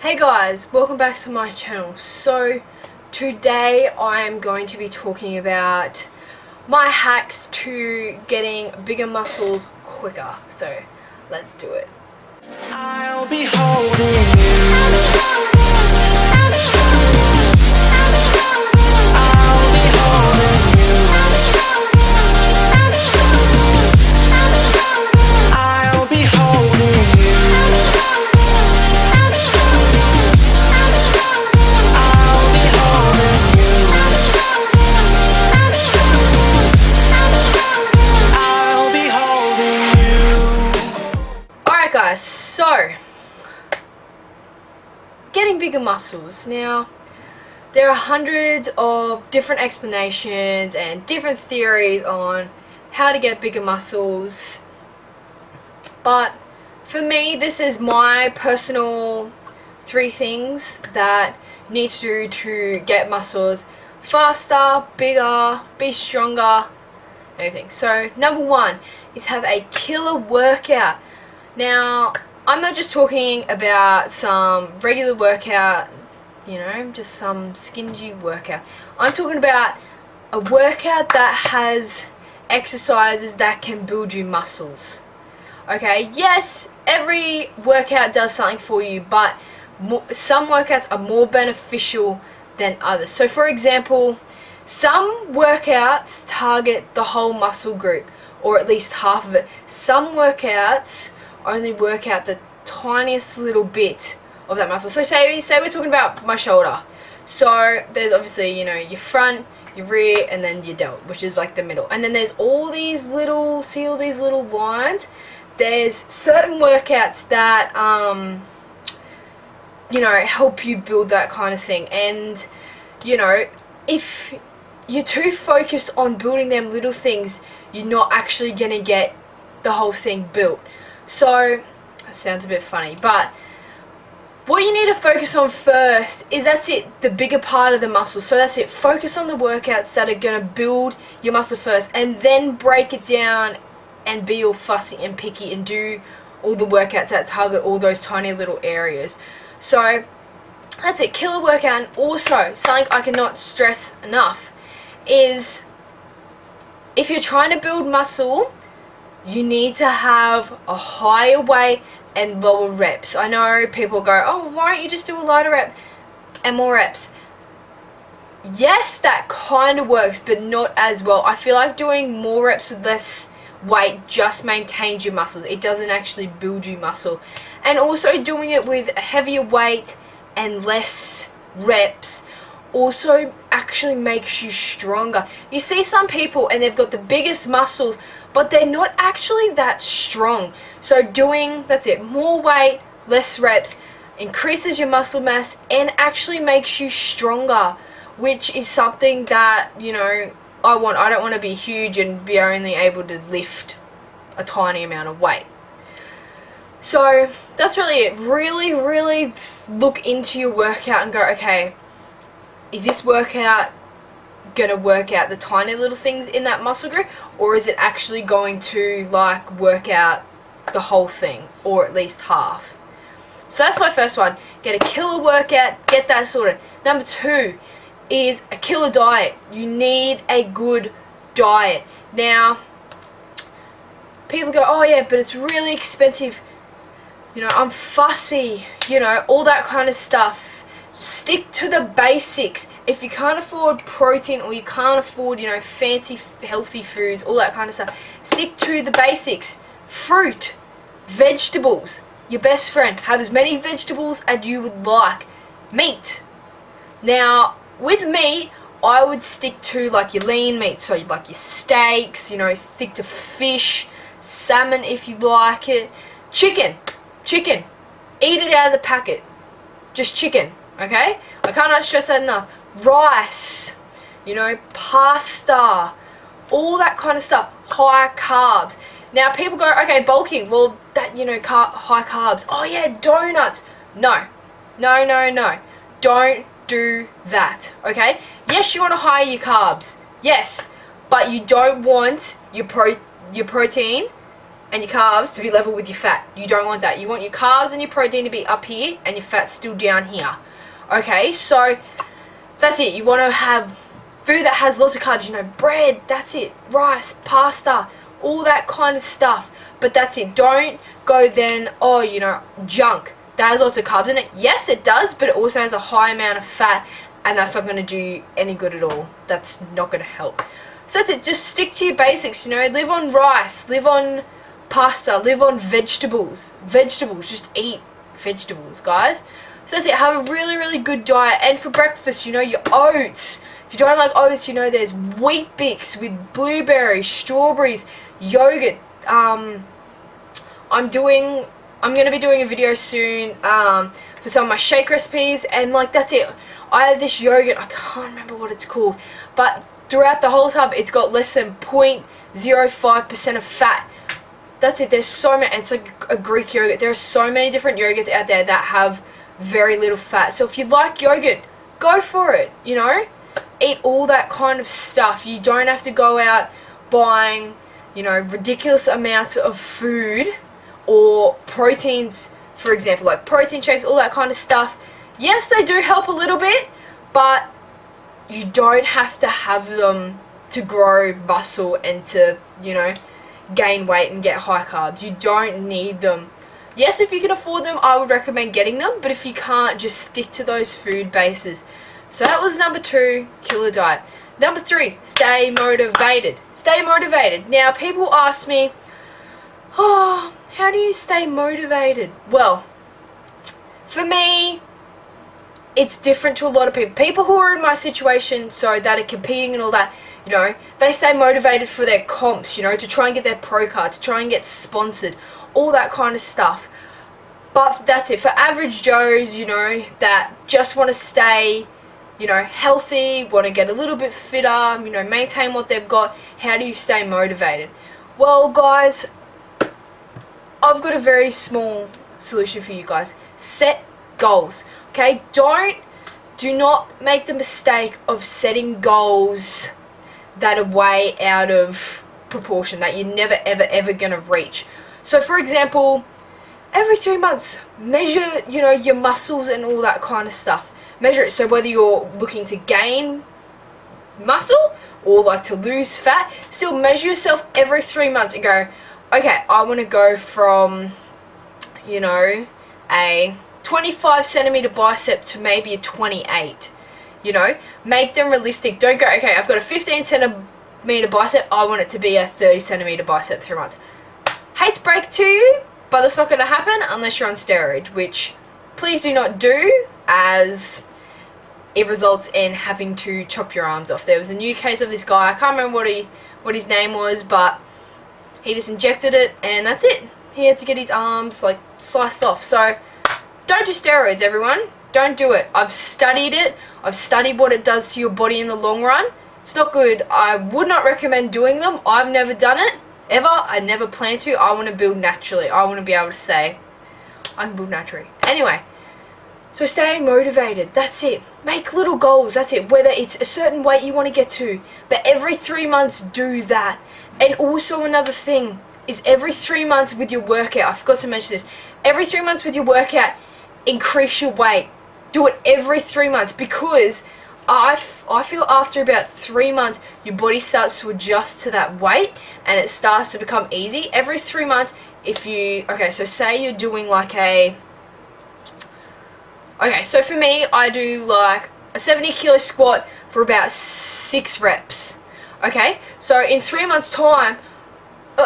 Hey guys, welcome back to my channel. So today I am going to be talking about my hacks to getting bigger muscles quicker. So let's do it. I'll be holding you. Guys, so getting bigger muscles. Now there are hundreds of different explanations and different theories on how to get bigger muscles, but for me this is my personal 3 things that you need to do to get muscles faster, bigger, be stronger, everything. So number 1 is have a killer workout. Now, I'm not just talking about some regular workout, just some skingy workout. I'm talking about a workout that has exercises that can build you muscles. Okay, yes, every workout does something for you, but some workouts are more beneficial than others. So, for example, some workouts target the whole muscle group, or at least half of it. Some workouts only work out the tiniest little bit of that muscle. So say we're talking about my shoulder. So there's obviously, your front, your rear, and then your delt, which is like the middle. And then there's all these little, see all these little lines? There's certain workouts that, help you build that kind of thing. And, if you're too focused on building them little things, you're not actually going to get the whole thing built. So, that sounds a bit funny, but what you need to focus on first is the bigger part of the muscle. So that's it. Focus on the workouts that are going to build your muscle first, and then break it down and be all fussy and picky and do all the workouts that target all those tiny little areas. So, that's it. Killer workout. And also, something I cannot stress enough is if you're trying to build muscle, you need to have a higher weight and lower reps. I know people go, oh, why don't you just do a lighter rep and more reps? Yes, that kind of works, but not as well. I feel like doing more reps with less weight just maintains your muscles. It doesn't actually build you muscle. And also doing it with a heavier weight and less reps also actually makes you stronger. You see some people and they've got the biggest muscles, but they're not actually that strong. So doing, more weight, less reps, increases your muscle mass and actually makes you stronger, which is something that, I want. I don't want to be huge and be only able to lift a tiny amount of weight. So that's really it. Really look into your workout and go, okay, is this workout gonna work out the tiny little things in that muscle group, or is it actually going to work out the whole thing, or at least half? So that's my first one. Get a killer workout, get that sorted. Number 2 is a killer diet. You need a good diet. Now, people go, oh yeah, but it's really expensive, I'm fussy, all that kind of stuff. Stick to the basics. If you can't afford protein, or you can't afford, fancy healthy foods, all that kind of stuff, stick to the basics. Fruit, vegetables, your best friend. Have as many vegetables as you would like. Meat. Now, with meat, I would stick to your lean meat, so like your steaks, stick to fish, salmon if you like it. Chicken. Eat it out of the packet. Just chicken. Okay? I cannot stress that enough. Rice, pasta, all that kind of stuff. High carbs. Now people go, okay, bulking, well that, high carbs. Oh yeah, donuts. No. Don't do that, okay? Yes, you want to high your carbs. Yes, but you don't want your protein and your carbs to be level with your fat. You don't want that. You want your carbs and your protein to be up here and your fat's still down here. Okay, so that's it. You want to have food that has lots of carbs, you know, bread, that's it, rice, pasta, all that kind of stuff. But that's it. Don't go then, oh, you know, junk that has lots of carbs in it. Yes, it does, but it also has a high amount of fat, and that's not going to do any good at all. That's not going to help. So that's it. Just stick to your basics, you know. Live on rice, live on pasta, live on vegetables. Vegetables, just eat vegetables, guys. So that's it. Have a really, really good diet. And for breakfast, you know, your oats. If you don't like oats, you know, there's Wheat Bix with blueberries, strawberries, yogurt. I'm going to be doing a video soon for some of my shake recipes, and like that's it. I have this yogurt, I can't remember what it's called, but throughout the whole tub it's got less than 0.05% of fat. That's it. There's so many, and it's like a Greek yogurt. There are so many different yogurts out there that have very little fat. So if you like yogurt, go for it, you know. Eat all that kind of stuff. You don't have to go out buying, you know, ridiculous amounts of food or proteins, for example, like protein shakes, all that kind of stuff. Yes, they do help a little bit, but you don't have to have them to grow muscle and to, you know, gain weight and get high carbs. You don't need them. Yes, if you can afford them, I would recommend getting them, but if you can't, just stick to those food bases. So that was number 2, killer diet. Number 3, stay motivated. Stay motivated. Now, people ask me, oh, how do you stay motivated? Well, for me, it's different to a lot of people. People who are in my situation, so that are competing and all that, you know, they stay motivated for their comps, you know, to try and get their pro card, to try and get sponsored, all that kind of stuff. But that's it. For average Joes, you know, that just want to stay, you know, healthy, want to get a little bit fitter, you know, maintain what they've got, how do you stay motivated? Well, guys, I've got a very small solution for you guys. Set goals, okay? Do not make the mistake of setting goals that are way out of proportion, that you're never, ever going to reach. So, for example, every 3 months, measure, you know, your muscles and all that kind of stuff. Measure it. So whether you're looking to gain muscle or like to lose fat, still measure yourself every 3 months and go, okay, I want to go from, you know, a 25 centimeter bicep to maybe a 28. You know, make them realistic. Don't go, okay, I've got a 15 centimeter bicep, I want it to be a 30 centimeter bicep 3 months. Hate to break to you, but that's not going to happen unless you're on steroids, which please do not do, as it results in having to chop your arms off. There was a new case of this guy, I can't remember what his name was, but he just injected it and that's it. He had to get his arms like sliced off. So don't do steroids, everyone. Don't do it. I've studied it. I've studied what it does to your body in the long run. It's not good. I would not recommend doing them. I've never done it, ever. I never plan to. I want to build naturally. I want to be able to say, I can build naturally. Anyway, so staying motivated, that's it. Make little goals, that's it. Whether it's a certain weight you want to get to, but every 3 months do that. And also another thing is every 3 months with your workout, I forgot to mention this, every 3 months with your workout, increase your weight. Do it every 3 months, because I feel after about 3 months, your body starts to adjust to that weight and it starts to become easy. Every 3 months, if you, okay, so say you're doing like a, okay, so for me, I do like a 70 kilo squat for about 6 reps. Okay, so in 3 months time,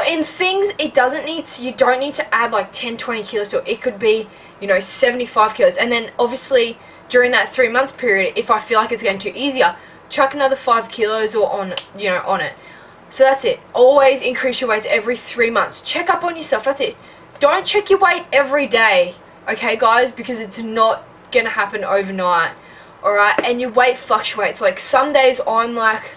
in things, it doesn't need to, you don't need to add like 10-20 kilos to it. It could be, you know, 75 kilos, and then obviously during that 3 months period, if I feel like it's getting too easier, chuck another 5 kilos or on, you know, on it. So that's it. Always increase your weights every 3 months. Check up on yourself. That's it. Don't check your weight every day, okay, guys, because it's not gonna happen overnight. All right, and your weight fluctuates. Like some days I'm like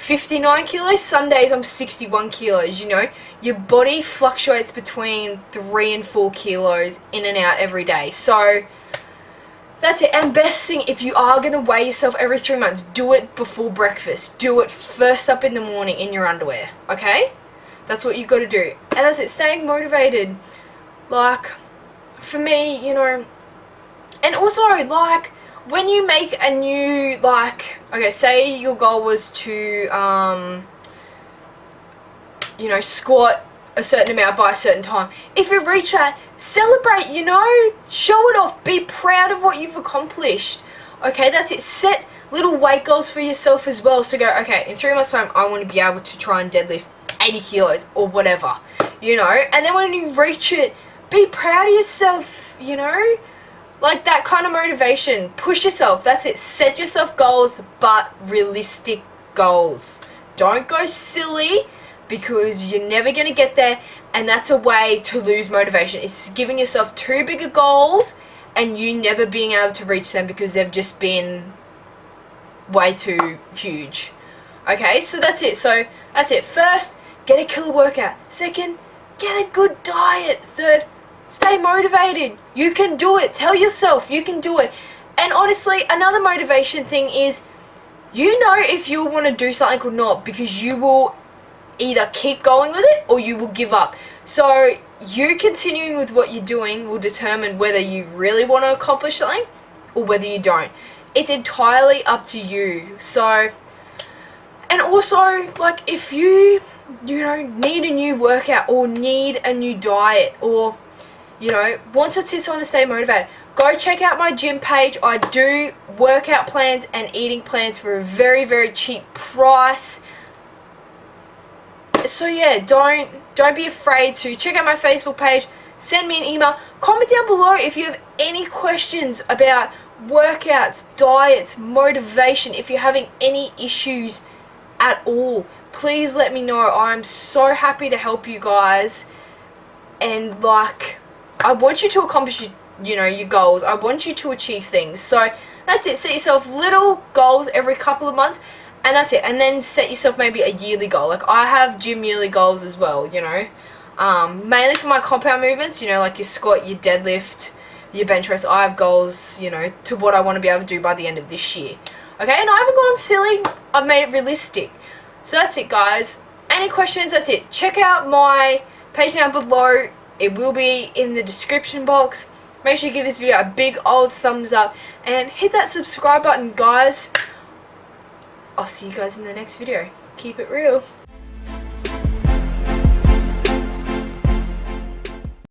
59 kilos, some days I'm 61 kilos, you know. Your body fluctuates between 3 and 4 kilos in and out every day. So that's it. And best thing, if you are going to weigh yourself every 3 months, do it before breakfast. Do it first up in the morning in your underwear, okay? That's what you got to do. And that's it, staying motivated. Like, for me, you know, and also, like, when you make a new, like, okay, say your goal was to, you know, squat a certain amount by a certain time. If you reach that, celebrate, you know, show it off, be proud of what you've accomplished. Okay, that's it. Set little weight goals for yourself as well. So go, okay, in 3 months time, I want to be able to try and deadlift 80 kilos or whatever, you know, and then when you reach it, be proud of yourself, you know, like that kind of motivation. Push yourself. That's it. Set yourself goals, but realistic goals. Don't go silly, because you're never going to get there, and that's a way to lose motivation. It's giving yourself too big of goals and you never being able to reach them because they've just been way too huge. Okay, so that's it. So that's it. First, get a killer workout. Second, get a good diet. Third, stay motivated. You can do it. Tell yourself you can do it. And honestly, another motivation thing is, you know if you want to do something or not, because you will either keep going with it or you will give up. So you continuing with what you're doing will determine whether you really want to accomplish something or whether you don't. It's entirely up to you. So, and also, like, if you know, need a new workout or need a new diet, or, you know, want some tips on to stay motivated, go check out my gym page. I do workout plans and eating plans for a very, very cheap price. So yeah, don't be afraid to check out my Facebook page, send me an email, comment down below if you have any questions about workouts, diets, motivation. If you're having any issues at all, please let me know. I'm so happy to help you guys, and like, I want you to accomplish, you know, your goals. I want you to achieve things. So that's it. Set yourself little goals every couple of months, and that's it. And then set yourself maybe a yearly goal. Like, I have gym yearly goals as well, you know, mainly for my compound movements, you know, like your squat, your deadlift, your bench press. I have goals, you know, to what I want to be able to do by the end of this year. Okay, and I haven't gone silly. I've made it realistic. So that's it, guys. Any questions? That's it. Check out my page down below. It will be in the description box. Make sure you give this video a big old thumbs up and hit that subscribe button, guys. I'll see you guys in the next video. Keep it real.